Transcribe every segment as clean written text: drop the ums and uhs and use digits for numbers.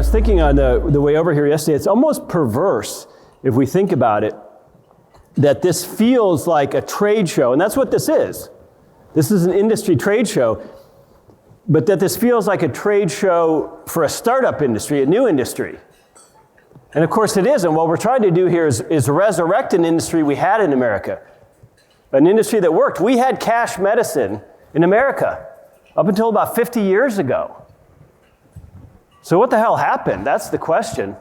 was thinking on the way over here yesterday, it's almost perverse, if we think about it, that this feels like a trade show, and that's what this is. This is an industry trade show, but that this feels like a trade show for a startup industry, a new industry. And of course it is, and what we're trying to do here is resurrect an industry we had in America, an industry that worked. We had cash medicine in America up until about 50 years ago. So what the hell happened? That's the question.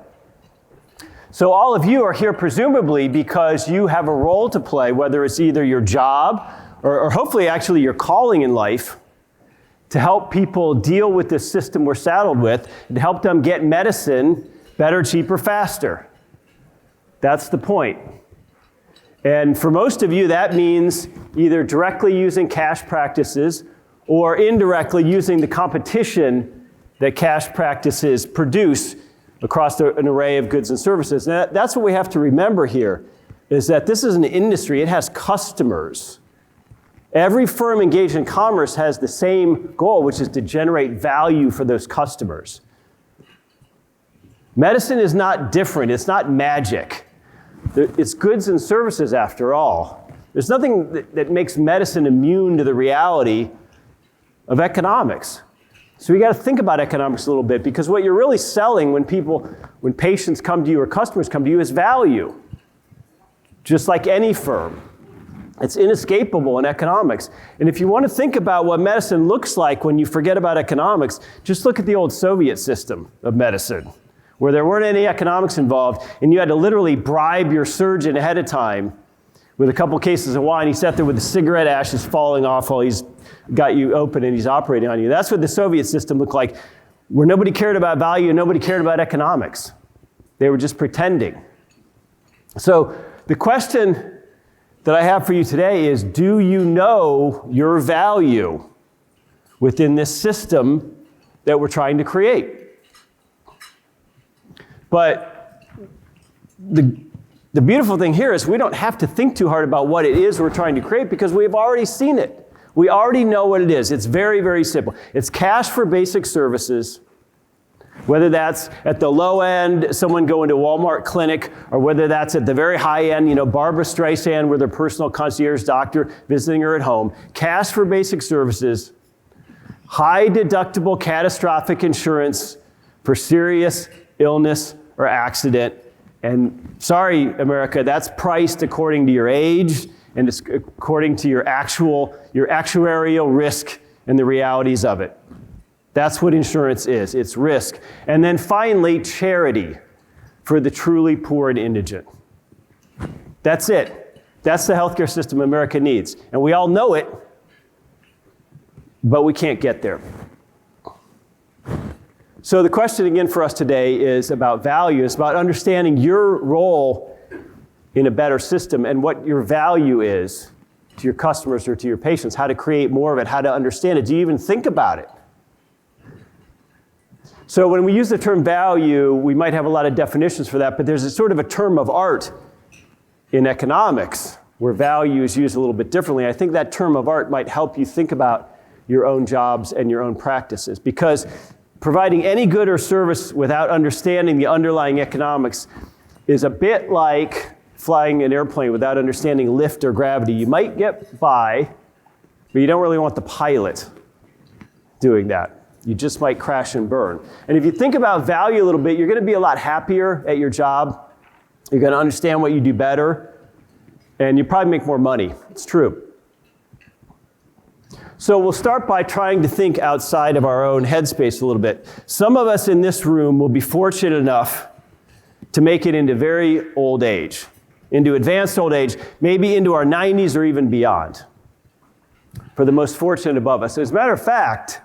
So all of you are here presumably because you have a role to play, whether it's either your job or hopefully actually your calling in life, to help people deal with this system we're saddled with and to help them get medicine better, cheaper, faster. That's the point. And for most of you, that means either directly using cash practices or indirectly using the competition that cash practices produce across an array of goods and services. And that's what we have to remember here, is that this is an industry. It has customers. Every firm engaged in commerce has the same goal, which is to generate value for those customers. Medicine is not different. It's not magic. It's goods and services after all. There's nothing that makes medicine immune to the reality of economics. So we got to think about economics a little bit, because what you're really selling when patients come to you or customers come to you is value. Just like any firm. It's inescapable in economics. And if you want to think about what medicine looks like when you forget about economics, just look at the old Soviet system of medicine, where there weren't any economics involved, and you had to literally bribe your surgeon ahead of time with a couple cases of wine. He sat there with the cigarette ashes falling off while he's got you open and he's operating on you. That's what the Soviet system looked like, where nobody cared about value and nobody cared about economics. They were just pretending. So the question that I have for you today is, do you know your value within this system that we're trying to create? But the beautiful thing here is we don't have to think too hard about what it is we're trying to create, because we've already seen it. We already know what it is. It's very, very simple. It's cash for basic services, whether that's at the low end, someone going to a Walmart clinic, or whether that's at the very high end, Barbara Streisand with her personal concierge doctor visiting her at home. Cash for basic services, high deductible catastrophic insurance for serious illness or accident. And sorry, America, that's priced according to your age and it's according to your actuarial risk and the realities of it. That's what insurance is. It's risk. And then finally, charity for the truly poor and indigent. That's it. That's the healthcare system America needs. And we all know it, but we can't get there. So the question again for us today is about value. It's about understanding your role in a better system and what your value is to your customers or to your patients, how to create more of it, how to understand it. Do you even think about it? So when we use the term value, we might have a lot of definitions for that, but there's a sort of a term of art in economics where value is used a little bit differently. I think that term of art might help you think about your own jobs and your own practices, because providing any good or service without understanding the underlying economics is a bit like flying an airplane without understanding lift or gravity. You might get by, but you don't really want the pilot doing that. You just might crash and burn. And if you think about value a little bit, you're going to be a lot happier at your job. You're going to understand what you do better, and you probably make more money. It's true. So we'll start by trying to think outside of our own headspace a little bit. Some of us in this room will be fortunate enough to make it into very old age, into advanced old age, maybe into our 90s or even beyond, for the most fortunate above us. As a matter of fact,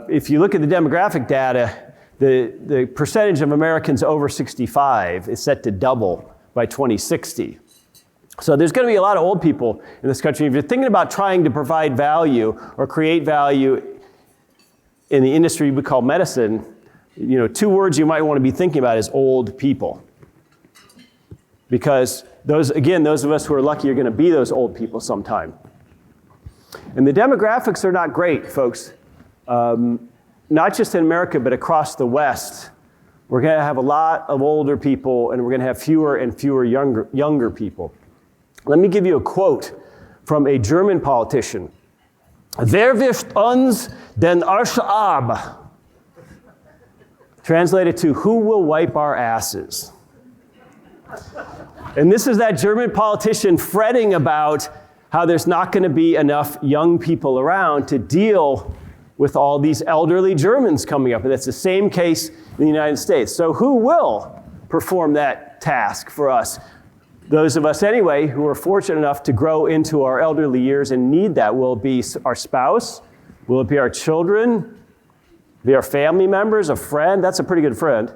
if you look at the demographic data, the percentage of Americans over 65 is set to double by 2060. So there's going to be a lot of old people in this country. If you're thinking about trying to provide value or create value in the industry we call medicine, two words you might want to be thinking about is old people. Because those of us who are lucky are going to be those old people sometime. And the demographics are not great, folks. not just in America, but across the West, we're going to have a lot of older people, and we're going to have fewer and fewer younger people. Let me give you a quote from a German politician. Wer wischt uns den Arsch ab? Translated to, who will wipe our asses? And this is that German politician fretting about how there's not going to be enough young people around to deal with all these elderly Germans coming up. And that's the same case in the United States. So who will perform that task for us? Those of us, anyway, who are fortunate enough to grow into our elderly years and need that. Will it be our spouse? Will it be our children? Be our family members? A friend? That's a pretty good friend.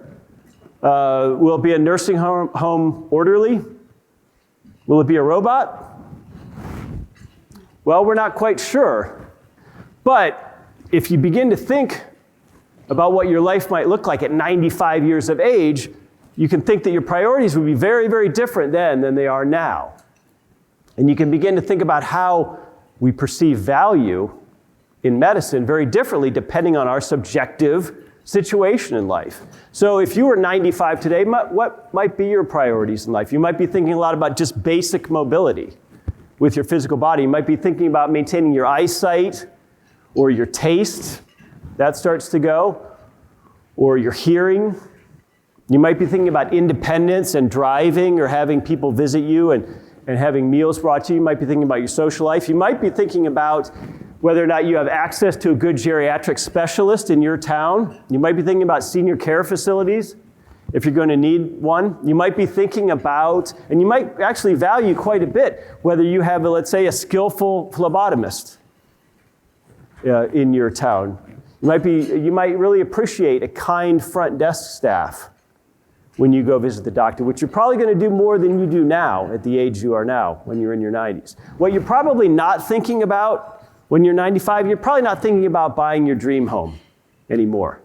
Will it be a nursing home orderly? Will it be a robot? Well, we're not quite sure. But if you begin to think about what your life might look like at 95 years of age, you can think that your priorities would be very, very different then than they are now. And you can begin to think about how we perceive value in medicine very differently depending on our subjective situation in life. So if you were 95 today, what might be your priorities in life? You might be thinking a lot about just basic mobility with your physical body. You might be thinking about maintaining your eyesight or your taste. That starts to go. Or your hearing. You might be thinking about independence and driving or having people visit you and having meals brought to you. You might be thinking about your social life. You might be thinking about whether or not you have access to a good geriatric specialist in your town. You might be thinking about senior care facilities if you're going to need one. You might be thinking about, and you might actually value quite a bit, whether you have, let's say, a skillful phlebotomist in your town. You might really appreciate a kind front desk staff when you go visit the doctor, which you're probably going to do more than you do now at the age you are now when you're in your 90s. What you're probably not thinking about when you're 95, you're probably not thinking about buying your dream home anymore,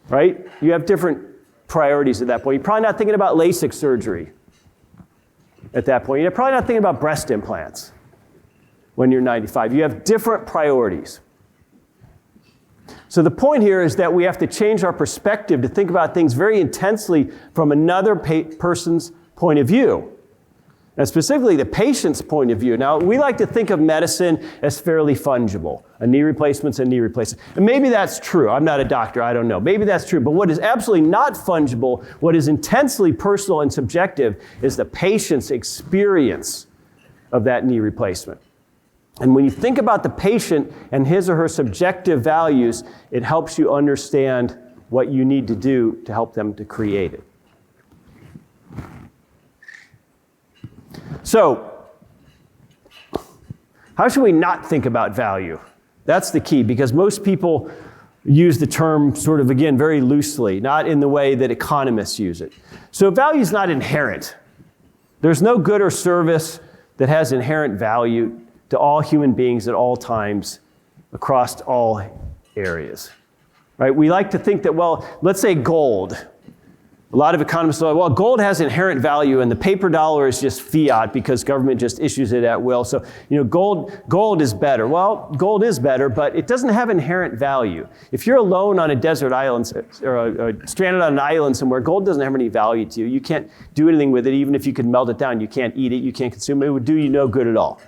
right? You have different priorities at that point. You're probably not thinking about LASIK surgery at that point. You're probably not thinking about breast implants when you're 95. You have different priorities. So the point here is that we have to change our perspective to think about things very intensely from another person's point of view. And specifically the patient's point of view. Now, we like to think of medicine as fairly fungible. A knee replacement's a knee replacement. And maybe that's true. I'm not a doctor, I don't know. Maybe that's true. But what is absolutely not fungible, what is intensely personal and subjective, is the patient's experience of that knee replacement. And when you think about the patient and his or her subjective values, it helps you understand what you need to do to help them to create it. So, how should we not think about value? That's the key, because most people use the term sort of, again, very loosely, not in the way that economists use it. So value is not inherent. There's no good or service that has inherent value to all human beings at all times across all areas, right? We like to think that, well, let's say gold. A lot of economists are like, well, gold has inherent value and the paper dollar is just fiat because government just issues it at will. So, gold is better. Well, gold is better, but it doesn't have inherent value. If you're alone on a desert island or stranded on an island somewhere, gold doesn't have any value to you. You can't do anything with it. Even if you could melt it down, you can't eat it, you can't consume it. It would do you no good at all.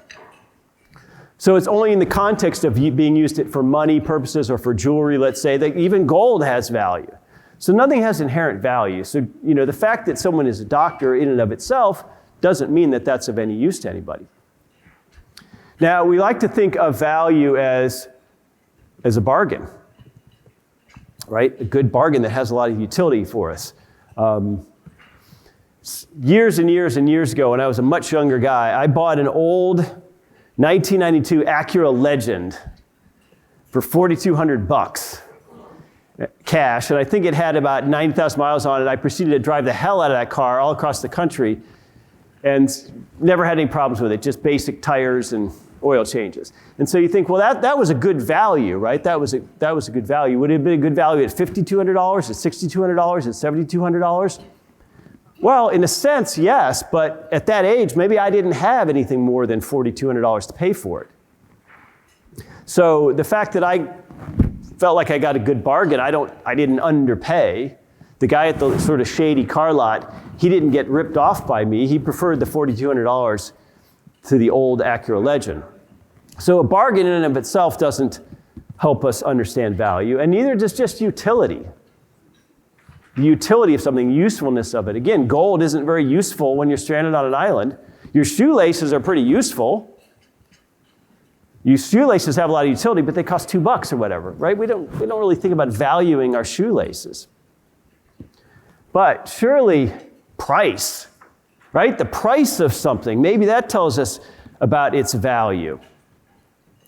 So it's only in the context of being used for money purposes or for jewelry, let's say, that even gold has value. So nothing has inherent value. So, the fact that someone is a doctor in and of itself doesn't mean that that's of any use to anybody. Now, we like to think of value as a bargain, right? A good bargain that has a lot of utility for us. Years and years and years ago, when I was a much younger guy, I bought an old 1992 Acura Legend for $4,200. Cash, and I think it had about 90,000 miles on it. I proceeded to drive the hell out of that car all across the country and never had any problems with it, just basic tires and oil changes. And so you think, well, that was a good value, right? That was a good value. Would it have been a good value at $5,200, at $6,200, at $7,200? Well, in a sense, yes, but at that age, maybe I didn't have anything more than $4,200 to pay for it. So the fact that I felt like I got a good bargain. I didn't underpay. The guy at the sort of shady car lot, he didn't get ripped off by me. He preferred the $4,200 to the old Acura Legend. So a bargain in and of itself doesn't help us understand value, and neither does just utility. The utility of something, usefulness of it. Again, gold isn't very useful when you're stranded on an island. Your shoelaces are pretty useful. Your shoelaces have a lot of utility, but they cost $2 or whatever, right? We don't really think about valuing our shoelaces. But surely price, right? The price of something, maybe that tells us about its value.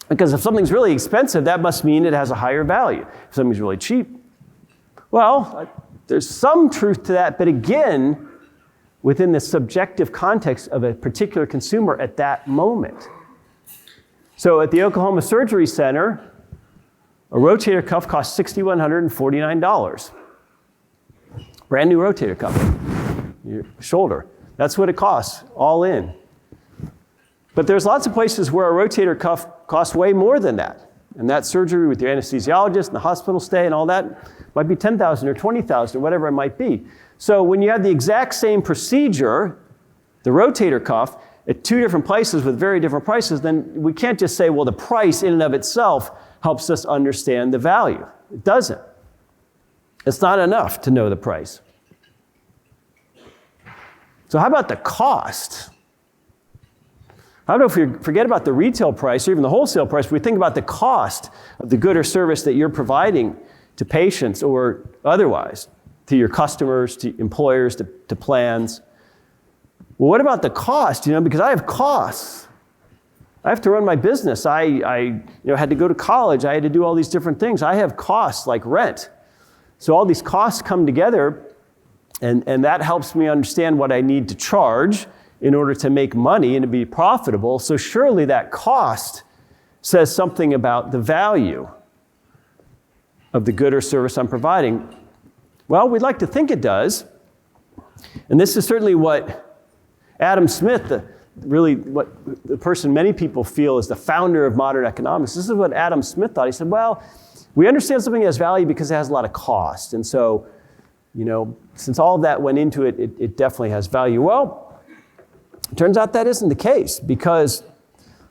Because if something's really expensive, that must mean it has a higher value. If something's really cheap, well, there's some truth to that, but again, within the subjective context of a particular consumer at that moment. So at the Oklahoma Surgery Center, a rotator cuff costs $6,149. Brand new rotator cuff, your shoulder. That's what it costs, all in. But there's lots of places where a rotator cuff costs way more than that. And that surgery with your anesthesiologist and the hospital stay and all that might be $10,000 or $20,000 or whatever it might be. So when you have the exact same procedure, the rotator cuff, at two different places with very different prices, then we can't just say, well, the price in and of itself helps us understand the value. It doesn't. It's not enough to know the price. So how about the cost? How about if we forget about the retail price or even the wholesale price, we think about the cost of the good or service that you're providing to patients or otherwise, to your customers, to employers, to plans. Well, what about the cost? Because I have costs. I have to run my business. I had to go to college. I had to do all these different things. I have costs like rent. So all these costs come together, and that helps me understand what I need to charge in order to make money and to be profitable. So surely that cost says something about the value of the good or service I'm providing. Well, we'd like to think it does. And this is certainly what Adam Smith, what the person many people feel is the founder of modern economics, this is what Adam Smith thought. He said, well, we understand something has value because it has a lot of cost. And so, since all of that went into it, it definitely has value. Well, it turns out that isn't the case, because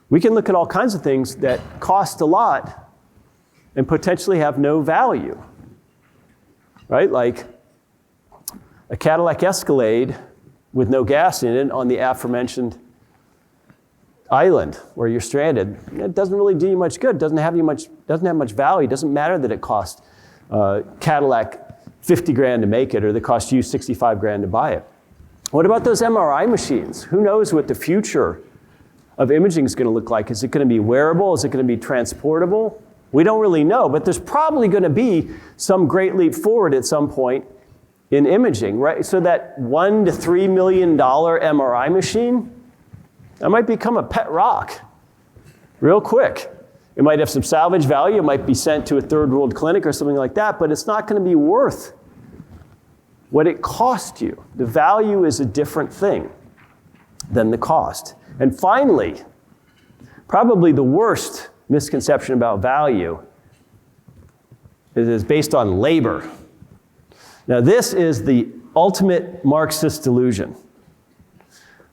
we can look at all kinds of things that cost a lot and potentially have no value, right? Like a Cadillac Escalade with no gas in it on the aforementioned island where you're stranded. It doesn't really do you much good. It doesn't have much value. It doesn't matter that it cost Cadillac $50,000 to make it, or that cost you $65,000 to buy it. What about those MRI machines? Who knows what the future of imaging is going to look like? Is it going to be wearable? Is it going to be transportable? We don't really know, but there's probably going to be some great leap forward at some point in imaging, right? So that $1 to $3 million MRI machine, that might become a pet rock real quick. It might have some salvage value. It might be sent to a third world clinic or something like that, but it's not going to be worth what it cost you. The value is a different thing than the cost. And finally, probably the worst misconception about value is based on labor. Now, this is the ultimate Marxist delusion.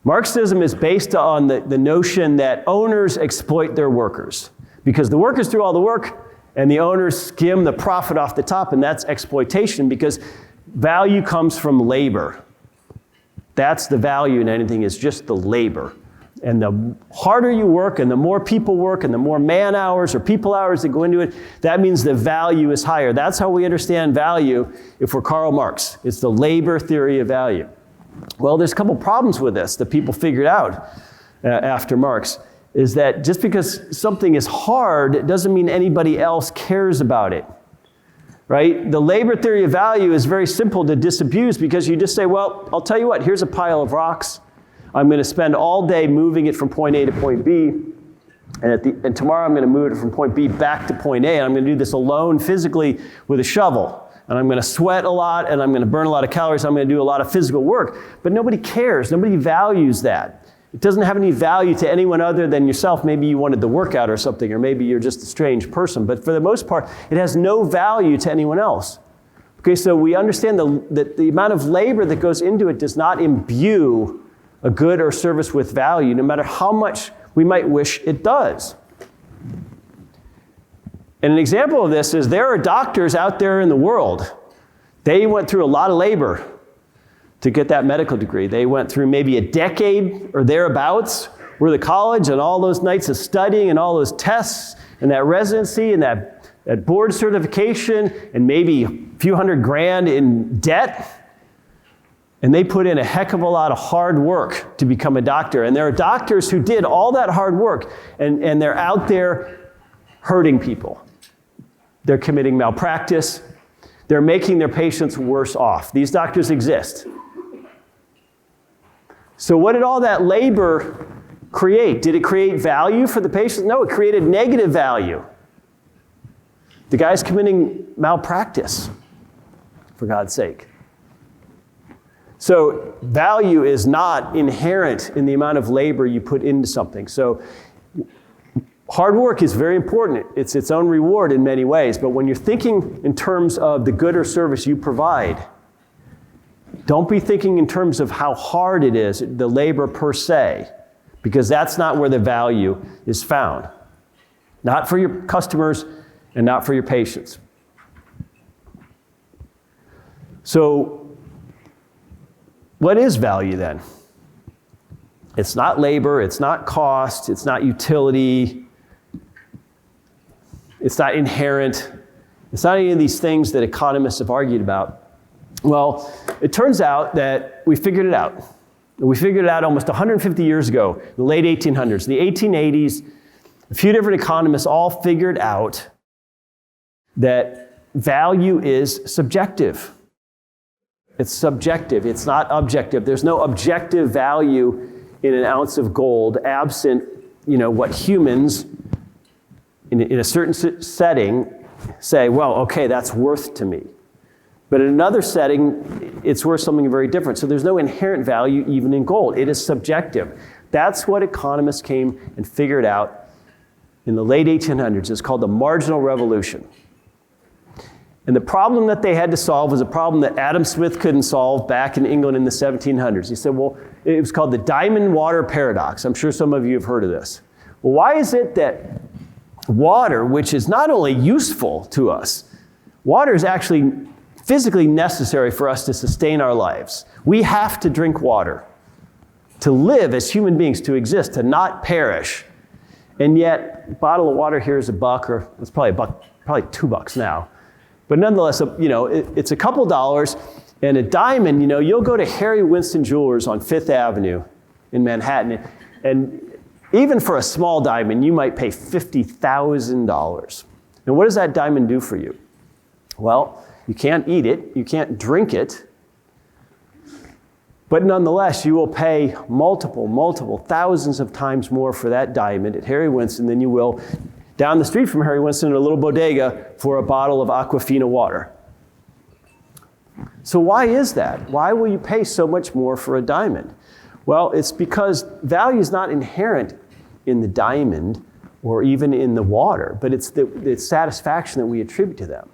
Marxism is based on the notion that owners exploit their workers because the workers do all the work and the owners skim the profit off the top, and that's exploitation because value comes from labor. That's the value in anything, is just the labor. And the harder you work and the more people work and the more man hours or people hours that go into it, that means the value is higher. That's how we understand value if we're Karl Marx. It's the labor theory of value. Well, there's a couple problems with this that people figured out after Marx, is that just because something is hard, it doesn't mean anybody else cares about it. Right? The labor theory of value is very simple to disabuse because you just say, well, I'll tell you what, here's a pile of rocks. I'm going to spend all day moving it from point A to point B, and tomorrow I'm going to move it from point B back to point A, and I'm going to do this alone physically with a shovel. And I'm going to sweat a lot, and I'm going to burn a lot of calories, I'm going to do a lot of physical work. But nobody cares. Nobody values that. It doesn't have any value to anyone other than yourself. Maybe you wanted the workout or something, or maybe you're just a strange person. But for the most part, it has no value to anyone else. Okay, so we understand that the amount of labor that goes into it does not imbue a good or service with value, no matter how much we might wish it does. And an example of this is there are doctors out there in the world. They went through a lot of labor to get that medical degree. They went through maybe a decade or thereabouts where the college and all those nights of studying and all those tests and that residency and that board certification and maybe a few $100,000 in debt. And they put in a heck of a lot of hard work to become a doctor. And there are doctors who did all that hard work and they're out there hurting people. They're committing malpractice. They're making their patients worse off. These doctors exist. So what did all that labor create? Did it create value for the patient? No, it created negative value. The guy's committing malpractice, for God's sake. So value is not inherent in the amount of labor you put into something. So hard work is very important. It's its own reward in many ways. But when you're thinking in terms of the good or service you provide, don't be thinking in terms of how hard it is, the labor per se, because that's not where the value is found. Not for your customers and not for your patients. So, what is value then? It's not labor, it's not cost, it's not utility, it's not inherent, it's not any of these things that economists have argued about. Well, it turns out that we figured it out. We figured it out almost 150 years ago, in the late 1800s. In the 1880s, a few different economists all figured out that value is subjective. It's subjective, it's not objective. There's no objective value in an ounce of gold absent, what humans in a certain setting say, well, okay, that's worth to me. But in another setting, it's worth something very different. So there's no inherent value even in gold. It is subjective. That's what economists came and figured out in the late 1800s. It's called the Marginal Revolution. And the problem that they had to solve was a problem that Adam Smith couldn't solve back in England in the 1700s. He said, well, it was called the diamond water paradox. I'm sure some of you have heard of this. Well, why is it that water, which is not only useful to us, water is actually physically necessary for us to sustain our lives. We have to drink water to live as human beings, to exist, to not perish. And yet, a bottle of water here is $1, or it's probably $2 now. But nonetheless, it's a couple dollars, and a diamond, you'll go to Harry Winston Jewelers on Fifth Avenue in Manhattan, and even for a small diamond, you might pay $50,000. And what does that diamond do for you? Well, you can't eat it, you can't drink it, but nonetheless, you will pay multiple thousands of times more for that diamond at Harry Winston than you will down the street from Harry Winston in a little bodega for a bottle of Aquafina water. So why is that? Why will you pay so much more for a diamond? Well, it's because value is not inherent in the diamond or even in the water, but it's the satisfaction that we attribute to them.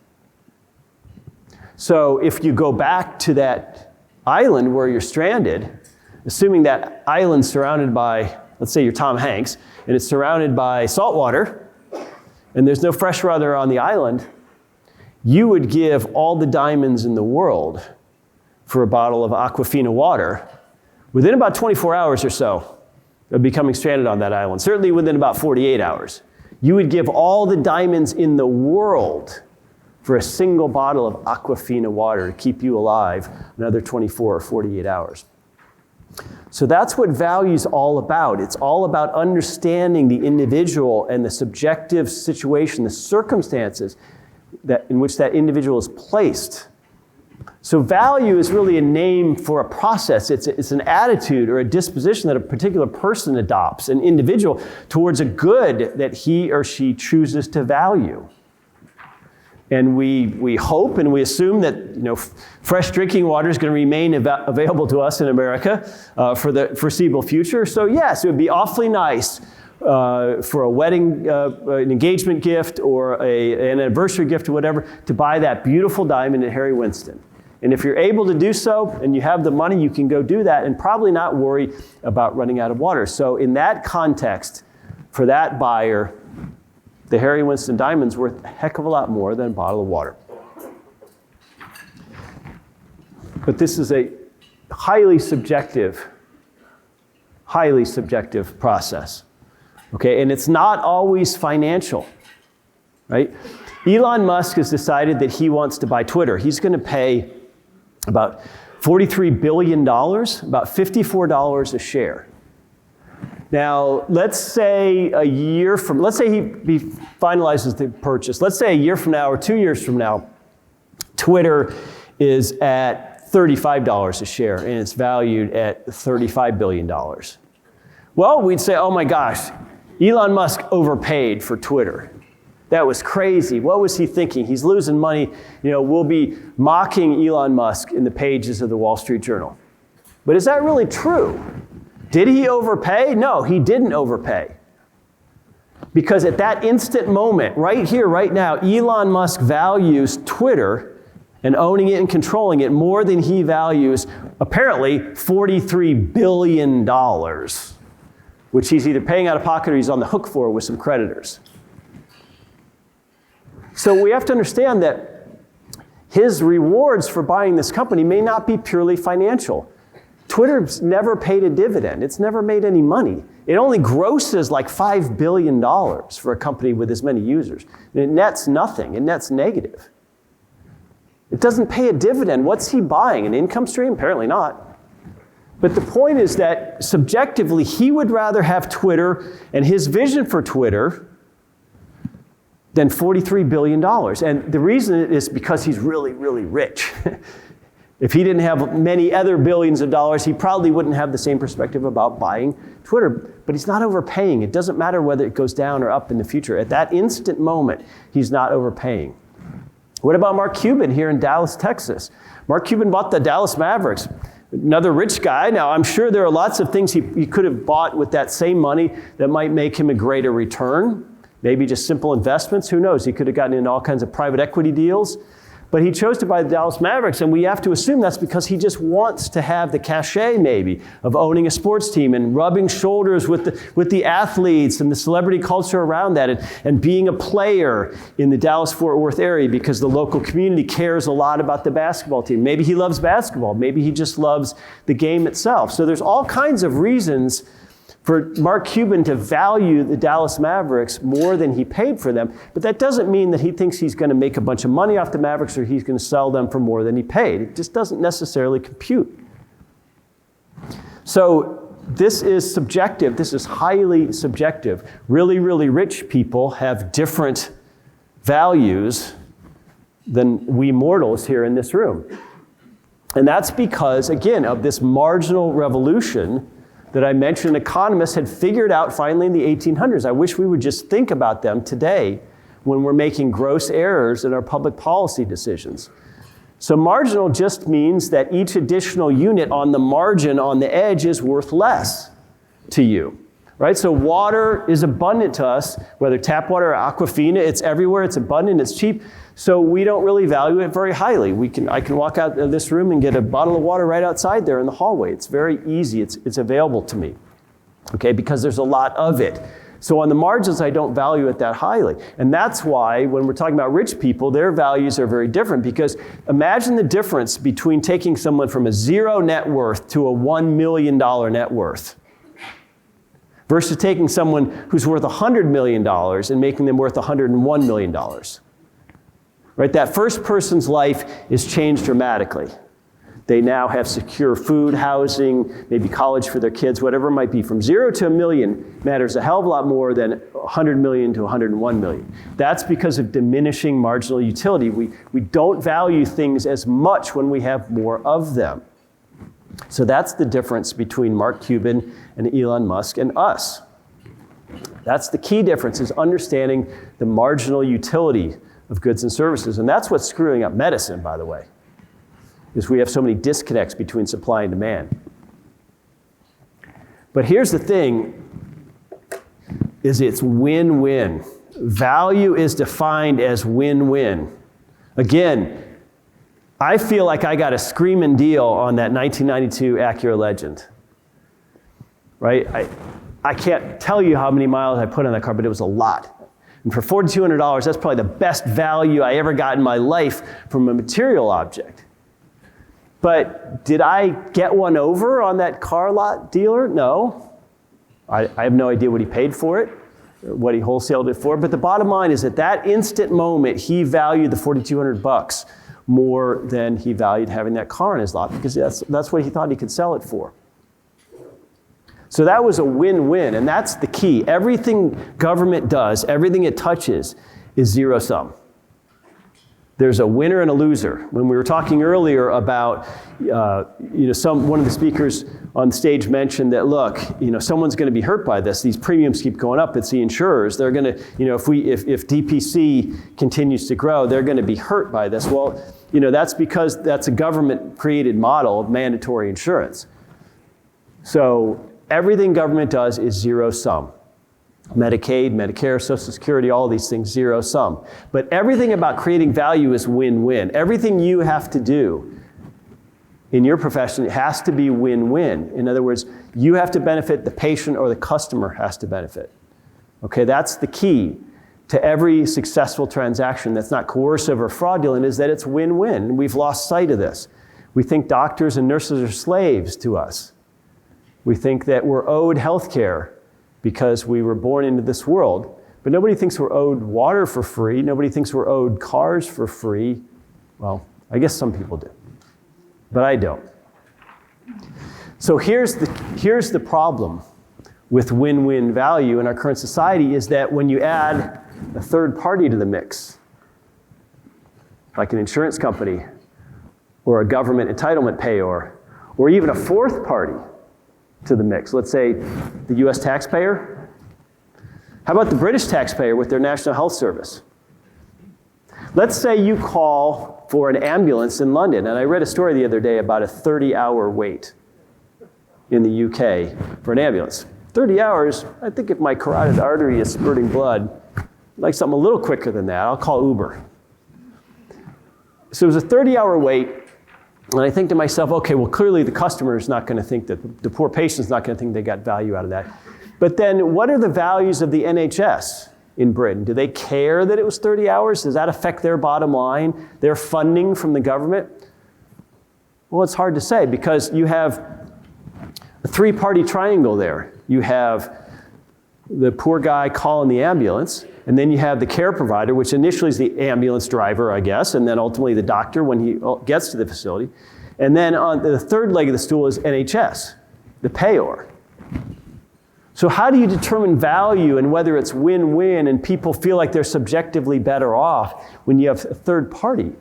So if you go back to that island where you're stranded, assuming that island's surrounded by, let's say you're Tom Hanks, and it's surrounded by salt water, and there's no fresh water on the island, you would give all the diamonds in the world for a bottle of Aquafina water within about 24 hours or so of becoming stranded on that island. Certainly within about 48 hours. You would give all the diamonds in the world for a single bottle of Aquafina water to keep you alive another 24 or 48 hours. So that's what value is all about. It's all about understanding the individual and the subjective situation, the circumstances in which that individual is placed. So value is really a name for a process. It's an attitude or a disposition that a particular person adopts, an individual, towards a good that he or she chooses to value. And we hope and we assume that fresh drinking water is going to remain available to us in America for the foreseeable future. So yes, it would be awfully nice for a wedding, an engagement gift, or an anniversary gift or whatever, to buy that beautiful diamond at Harry Winston. And if you're able to do so and you have the money, you can go do that and probably not worry about running out of water. So in that context, for that buyer, the Harry Winston diamond's worth a heck of a lot more than a bottle of water. But this is a highly subjective process. Okay, and it's not always financial, right? Elon Musk has decided that he wants to buy Twitter. He's going to pay about $43 billion, about $54 a share. Now, let's say he finalizes the purchase. Let's say a year from now or 2 years from now, Twitter is at $35 a share and it's valued at $35 billion. Well, we'd say, oh my gosh, Elon Musk overpaid for Twitter. That was crazy. What was he thinking? He's losing money. We'll be mocking Elon Musk in the pages of the Wall Street Journal. But is that really true? Did he overpay? No, he didn't overpay. Because at that instant moment, right here, right now, Elon Musk values Twitter and owning it and controlling it more than he values, apparently, $43 billion, which he's either paying out of pocket or he's on the hook for with some creditors. So we have to understand that his rewards for buying this company may not be purely financial. Twitter's never paid a dividend. It's never made any money. It only grosses like $5 billion for a company with as many users. And it nets nothing. It nets negative. It doesn't pay a dividend. What's he buying? An income stream? Apparently not. But the point is that subjectively, he would rather have Twitter and his vision for Twitter than $43 billion. And the reason is because he's really, really rich. If he didn't have many other billions of dollars, he probably wouldn't have the same perspective about buying Twitter. But he's not overpaying. It doesn't matter whether it goes down or up in the future. At that instant moment, he's not overpaying. What about Mark Cuban here in Dallas, Texas? Mark Cuban bought the Dallas Mavericks. Another rich guy. Now, I'm sure there are lots of things he could have bought with that same money that might make him a greater return. Maybe just simple investments. Who knows? He could have gotten into all kinds of private equity deals. But he chose to buy the Dallas Mavericks, and we have to assume that's because he just wants to have the cachet, maybe, of owning a sports team and rubbing shoulders with the athletes and the celebrity culture around that, and being a player in the Dallas-Fort Worth area because the local community cares a lot about the basketball team. Maybe he loves basketball. Maybe he just loves the game itself. So there's all kinds of reasons for Mark Cuban to value the Dallas Mavericks more than he paid for them. But that doesn't mean that he thinks he's going to make a bunch of money off the Mavericks or he's going to sell them for more than he paid. It just doesn't necessarily compute. So this is subjective. This is highly subjective. Really, really rich people have different values than we mortals here in this room. And that's because, again, of this marginal revolution that I mentioned economists had figured out finally in the 1800s. I wish we would just think about them today when we're making gross errors in our public policy decisions. So marginal just means that each additional unit on the margin, on the edge, is worth less to you, right? So water is abundant to us, whether tap water or Aquafina, it's everywhere, it's abundant, it's cheap. So we don't really value it very highly. I can walk out of this room and get a bottle of water right outside there in the hallway. It's very easy. It's available to me, okay, because there's a lot of it. So on the margins, I don't value it that highly. And that's why when we're talking about rich people, their values are very different, because imagine the difference between taking someone from a zero net worth to a $1 million net worth versus taking someone who's worth $100 million and making them worth $101 million. Right? That first person's life is changed dramatically. They now have secure food, housing, maybe college for their kids, whatever it might be. From 0 to $1 million matters a hell of a lot more than 100 million to 101 million. That's because of diminishing marginal utility. We don't value things as much when we have more of them. So that's the difference between Mark Cuban and Elon Musk and us. That's the key difference, is understanding the marginal utility of goods and services. And that's what's screwing up medicine, by the way, is we have so many disconnects between supply and demand. But here's the thing, is it's win-win. Value is defined as win-win. Again, I feel like I got a screaming deal on that 1992 Acura Legend, right? I can't tell you how many miles I put on that car, but it was a lot. And for $4,200, that's probably the best value I ever got in my life from a material object. But did I get one over on that car lot dealer? No. I have no idea what he paid for it, or what he wholesaled it for. But the bottom line is at that instant moment, he valued the $4,200 more than he valued having that car in his lot, because that's what he thought he could sell it for. So that was a win-win, and that's the key. Everything government does, everything it touches, is zero sum. There's a winner and a loser. When we were talking earlier about, one of the speakers on stage mentioned that, look, someone's going to be hurt by this. These premiums keep going up. It's the insurers. They're going to, if DPC continues to grow, they're going to be hurt by this. Well, that's because that's a government-created model of mandatory insurance. So everything government does is zero sum. Medicaid, Medicare, Social Security, all these things, zero sum. But everything about creating value is win-win. Everything you have to do in your profession has to be win-win. In other words, you have to benefit, the patient or the customer has to benefit. Okay, that's the key to every successful transaction that's not coercive or fraudulent, is that it's win-win. And we've lost sight of this. We think doctors and nurses are slaves to us. We think that we're owed health care because we were born into this world. But nobody thinks we're owed water for free. Nobody thinks we're owed cars for free. Well, I guess some people do, but I don't. So here's the problem with win-win value in our current society, is that when you add a third party to the mix, like an insurance company or a government entitlement payor, or even a fourth party to the mix. Let's say the US taxpayer. How about the British taxpayer with their National Health Service? Let's say you call for an ambulance in London, and I read a story the other day about a 30-hour wait in the UK for an ambulance. 30 hours, I think if my carotid artery is spurting blood, I'd like something a little quicker than that, I'll call Uber. So it was a 30-hour wait. And I think to myself, okay, well, clearly the customer is not going to think that, the poor patient's not going to think they got value out of that. But then what are the values of the NHS in Britain? Do they care that it was 30 hours? Does that affect their bottom line, their funding from the government? Well, it's hard to say, because you have a three-party triangle there. You have the poor guy calling the ambulance, and then you have the care provider, which initially is the ambulance driver, I guess, and then ultimately the doctor when he gets to the facility. And then on the third leg of the stool is NHS, the payor. So how do you determine value and whether it's win-win and people feel like they're subjectively better off when you have a third party?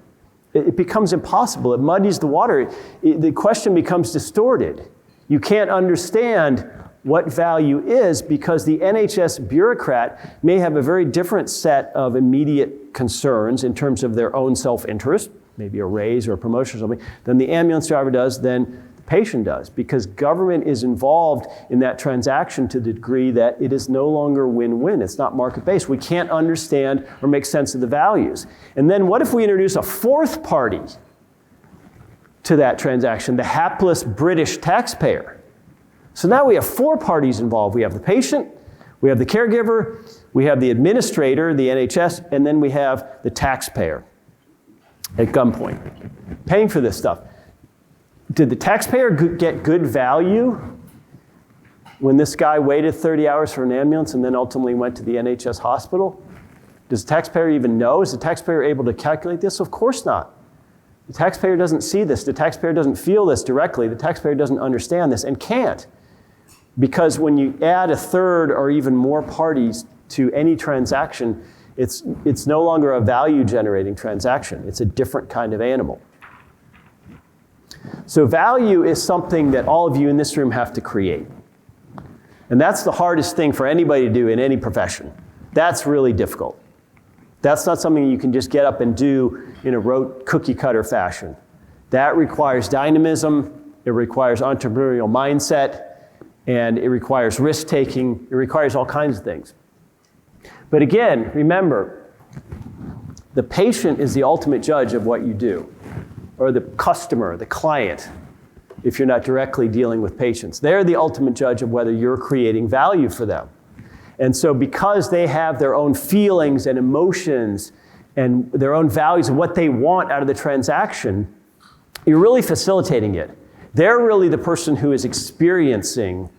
It becomes impossible. It muddies the water. The question becomes distorted. You can't understand what value is, because the NHS bureaucrat may have a very different set of immediate concerns in terms of their own self-interest, maybe a raise or a promotion or something, than the ambulance driver does, than the patient does, because government is involved in that transaction to the degree that it is no longer win-win. It's not market-based. We can't understand or make sense of the values. And then what if we introduce a fourth party to that transaction, the hapless British taxpayer? So now we have four parties involved. We have the patient, we have the caregiver, we have the administrator, the NHS, and then we have the taxpayer at gunpoint, paying for this stuff. Did the taxpayer get good value when this guy waited 30 hours for an ambulance and then ultimately went to the NHS hospital? Does the taxpayer even know? Is the taxpayer able to calculate this? Of course not. The taxpayer doesn't see this. The taxpayer doesn't feel this directly. The taxpayer doesn't understand this and can't. Because when you add a third or even more parties to any transaction, it's no longer a value-generating transaction. It's a different kind of animal. So value is something that all of you in this room have to create. And that's the hardest thing for anybody to do in any profession. That's really difficult. That's not something you can just get up and do in a rote cookie cutter fashion. That requires dynamism, it requires entrepreneurial mindset, and it requires risk taking, it requires all kinds of things. But again, remember, the patient is the ultimate judge of what you do, or the customer, the client, if you're not directly dealing with patients. They're the ultimate judge of whether you're creating value for them. And so because they have their own feelings and emotions and their own values and what they want out of the transaction, you're really facilitating it. They're really the person who is experiencing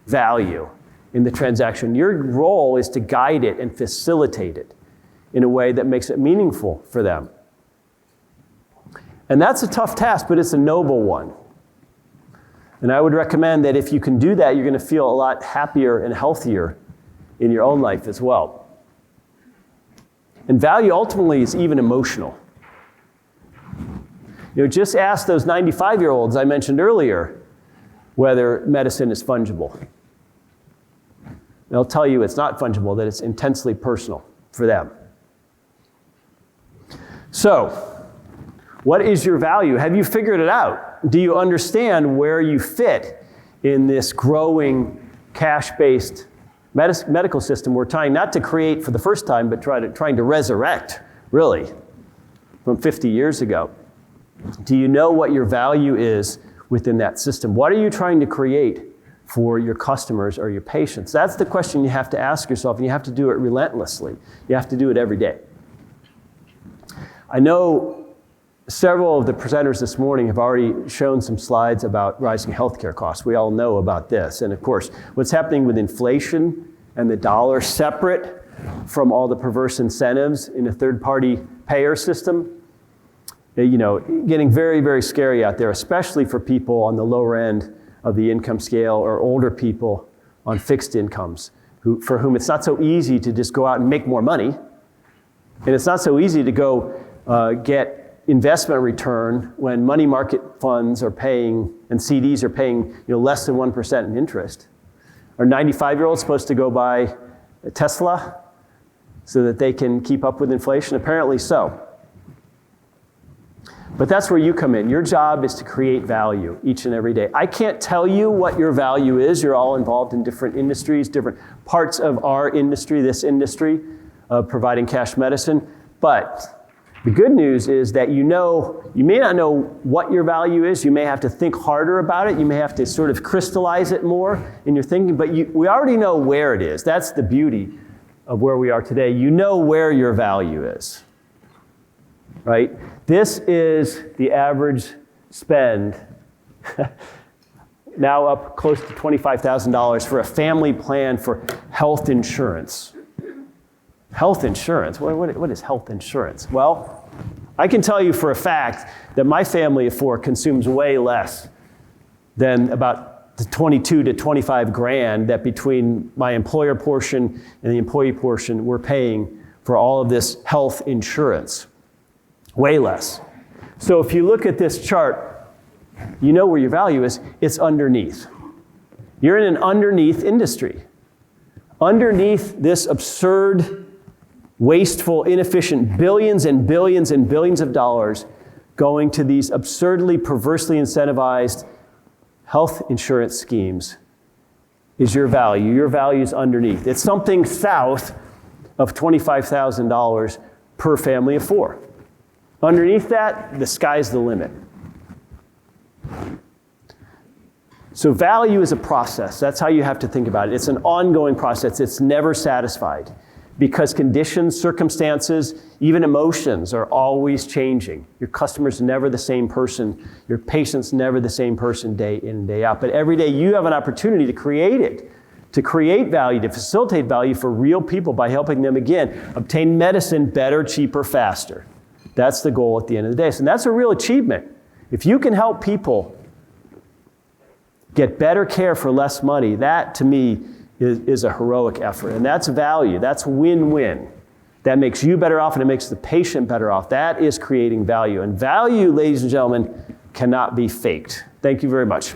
value in the transaction. Your role is to guide it and facilitate it in a way that makes it meaningful for them. And that's a tough task, but it's a noble one. And I would recommend that if you can do that, you're going to feel a lot happier and healthier in your own life as well. And value ultimately is even emotional. Just ask those 95-year-olds I mentioned earlier whether medicine is fungible. They'll tell you it's not fungible, that it's intensely personal for them. So, what is your value? Have you figured it out? Do you understand where you fit in this growing cash-based medical system we're trying not to create for the first time, but trying to resurrect, really, from 50 years ago? Do you know what your value is within that system? What are you trying to create for your customers or your patients? That's the question you have to ask yourself, and you have to do it relentlessly. You have to do it every day. I know several of the presenters this morning have already shown some slides about rising healthcare costs. We all know about this. And of course, what's happening with inflation and the dollar separate from all the perverse incentives in a third-party payer system, getting very, very scary out there, especially for people on the lower end of the income scale or older people on fixed incomes for whom it's not so easy to just go out and make more money. And it's not so easy to go get investment return when money market funds are paying and CDs are paying less than 1% in interest. Are 95-year-olds supposed to go buy a Tesla so that they can keep up with inflation? Apparently so. But that's where you come in. Your job is to create value each and every day. I can't tell you what your value is. You're all involved in different industries, different parts of our industry, this industry of providing cash medicine. But the good news is that you may not know what your value is. You may have to think harder about it. You may have to sort of crystallize it more in your thinking. But we already know where it is. That's the beauty of where we are today. You know where your value is. Right? This is the average spend, now up close to $25,000 for a family plan for health insurance. Health insurance? What is health insurance? Well, I can tell you for a fact that my family of four consumes way less than about the 22 to 25 grand that between my employer portion and the employee portion we're paying for all of this health insurance. Way less. So if you look at this chart, you know where your value is. It's underneath. You're in an underneath industry. Underneath this absurd, wasteful, inefficient billions and billions and billions of dollars going to these absurdly, perversely incentivized health insurance schemes is your value. Your value is underneath. It's something south of $25,000 per family of four. Underneath that, the sky's the limit. So value is a process. That's how you have to think about it. It's an ongoing process. It's never satisfied because conditions, circumstances, even emotions are always changing. Your customer's never the same person. Your patient's never the same person day in and day out. But every day you have an opportunity to create it, to create value, to facilitate value for real people by helping them, again, obtain medicine better, cheaper, faster. That's the goal at the end of the day. So that's a real achievement. If you can help people get better care for less money, that to me is a heroic effort. And that's value. That's win-win. That makes you better off and it makes the patient better off. That is creating value. And value, ladies and gentlemen, cannot be faked. Thank you very much.